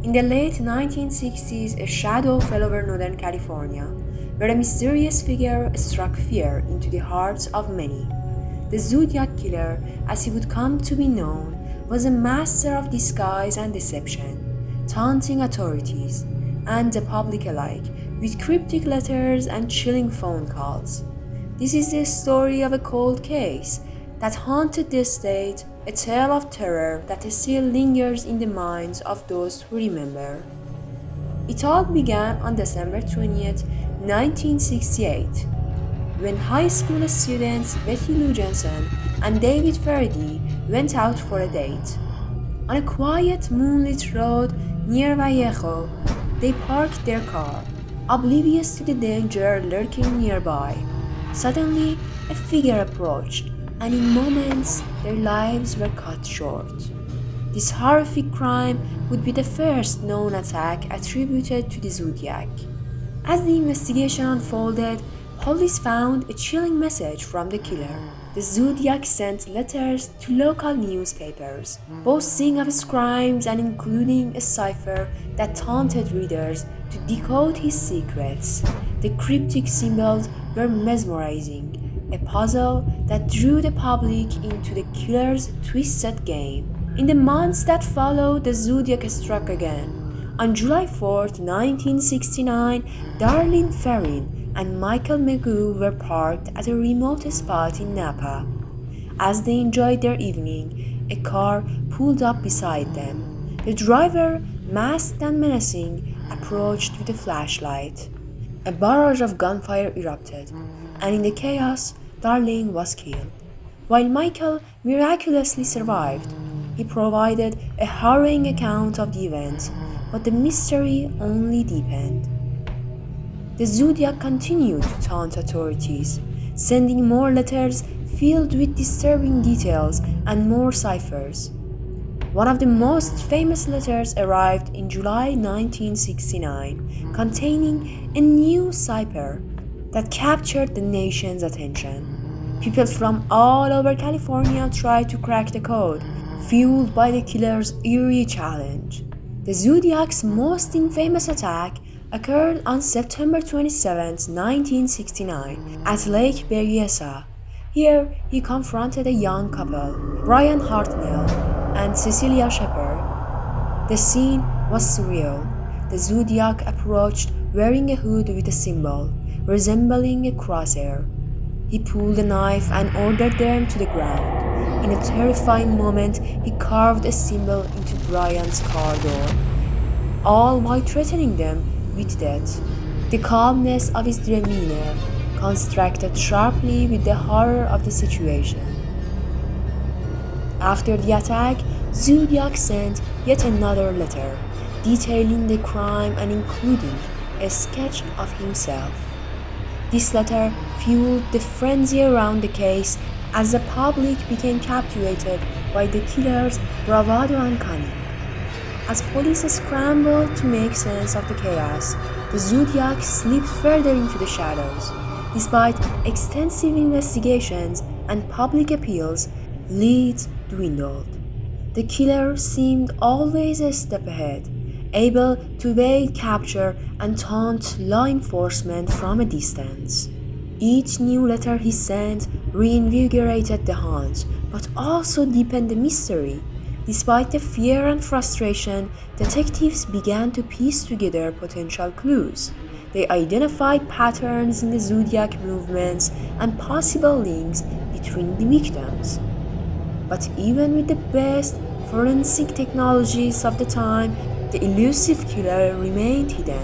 In the late 1960s, a shadow fell over Northern California, where a mysterious figure struck fear into the hearts of many. The Zodiac Killer, as he would come to be known, was a master of disguise and deception, taunting authorities and the public alike with cryptic letters and chilling phone calls. This is the story of a cold case that haunted the state, a tale of terror that still lingers in the minds of those who remember. It all began on December 20th, 1968, when high school students Betty Lou Johnson and David Faraday went out for a date. On a quiet moonlit road near Vallejo, they parked their car, oblivious to the danger lurking nearby. Suddenly, a figure approached, and in moments their lives were cut short. This horrific crime would be the first known attack attributed to the Zodiac. As the investigation unfolded, police found a chilling message from the killer. The Zodiac sent letters to local newspapers, boasting of his crimes and including a cipher that taunted readers to decode his secrets. The cryptic symbols were mesmerizing, a puzzle that drew the public into the killer's twisted game. In the months that followed, the Zodiac struck again. On July 4th, 1969, Darlene Ferrin and Michael Magoo were parked at a remote spot in Napa. As they enjoyed their evening, a car pulled up beside them. The driver, masked and menacing, approached with a flashlight. A barrage of gunfire erupted, and in the chaos, Darlene was killed. While Michael miraculously survived, he provided a harrowing account of the event, but the mystery only deepened. The Zodiac continued to taunt authorities, sending more letters filled with disturbing details and more ciphers. One of the most famous letters arrived in July 1969, containing a new cipher that captured the nation's attention. People from all over California tried to crack the code, fueled by the killer's eerie challenge. The Zodiac's most infamous attack occurred on September 27, 1969, at Lake Berryessa. Here, he confronted a young couple, Brian Hartnell and Cecilia Shepard. The scene was surreal. The Zodiac approached wearing a hood with a symbol, resembling a crosshair. He pulled a knife and ordered them to the ground. In a terrifying moment, he carved a symbol into Brian's car door, all while threatening them with death. The calmness of his demeanor contrasted sharply with the horror of the situation. After the attack, Zodiac sent yet another letter, detailing the crime and including a sketch of himself. This letter fueled the frenzy around the case as the public became captivated by the killer's bravado and cunning. As police scrambled to make sense of the chaos, the Zodiac slipped further into the shadows. Despite extensive investigations and public appeals, leads dwindled. The killer seemed always a step ahead, able to evade capture and taunt law enforcement from a distance. Each new letter he sent reinvigorated the hunt, but also deepened the mystery. Despite the fear and frustration, detectives began to piece together potential clues. They identified patterns in the Zodiac movements and possible links between the victims. But even with the best forensic technologies of the time, the elusive killer remained hidden.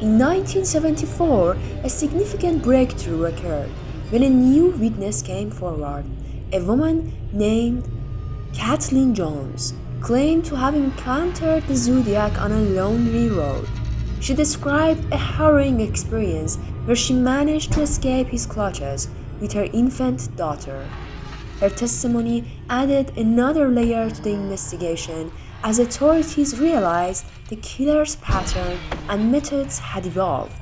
In 1974, a significant breakthrough occurred when a new witness came forward. A woman named Kathleen Jones claimed to have encountered the Zodiac on a lonely road. She described a harrowing experience where she managed to escape his clutches with her infant daughter. Her testimony added another layer to the investigation as authorities realized the killer's pattern and methods had evolved.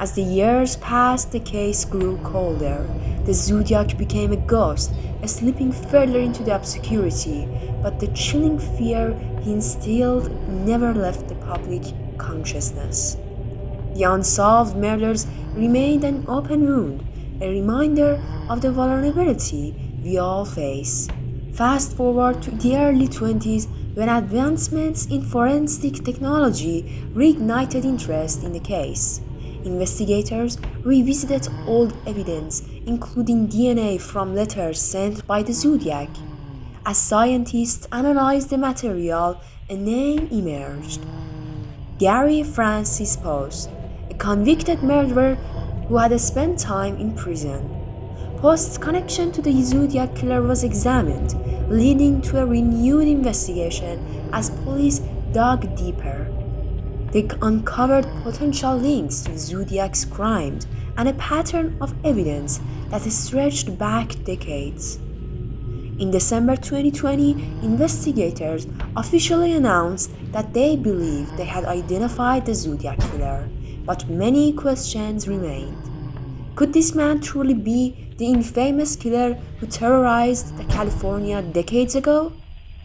As the years passed, the case grew colder. The Zodiac became a ghost, slipping further into the obscurity, but the chilling fear he instilled never left the public consciousness. The unsolved murders remained an open wound, a reminder of the vulnerability we all face. Fast forward to the early 20s when advancements in forensic technology reignited interest in the case. Investigators revisited old evidence, including DNA from letters sent by the Zodiac. As scientists analyzed the material, a name emerged: Gary Francis Post, a convicted murderer who had spent time in prison. Post's connection to the Zodiac Killer was examined, leading to a renewed investigation as police dug deeper. They uncovered potential links to Zodiac's crimes and a pattern of evidence that stretched back decades. In December 2020, investigators officially announced that they believed they had identified the Zodiac Killer, but many questions remained. Could this man truly be the infamous killer who terrorized California decades ago?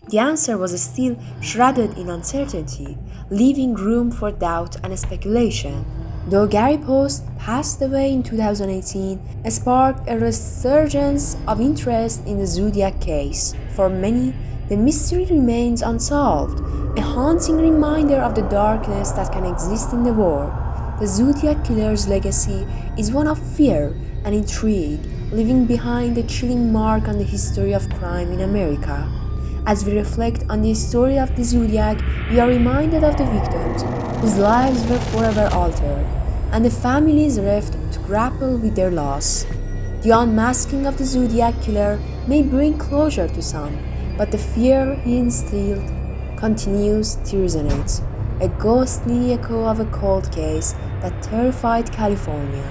The answer was still shrouded in uncertainty, leaving room for doubt and speculation. Though Gary Post passed away in 2018, it sparked a resurgence of interest in the Zodiac case. For many, the mystery remains unsolved, a haunting reminder of the darkness that can exist in the world. The Zodiac Killer's legacy is one of fear and intrigue, leaving behind a chilling mark on the history of crime in America. As we reflect on the story of the Zodiac, we are reminded of the victims whose lives were forever altered, and the families left to grapple with their loss. The unmasking of the Zodiac Killer may bring closure to some, but the fear he instilled continues to resonate, a ghostly echo of a cold case that terrified California.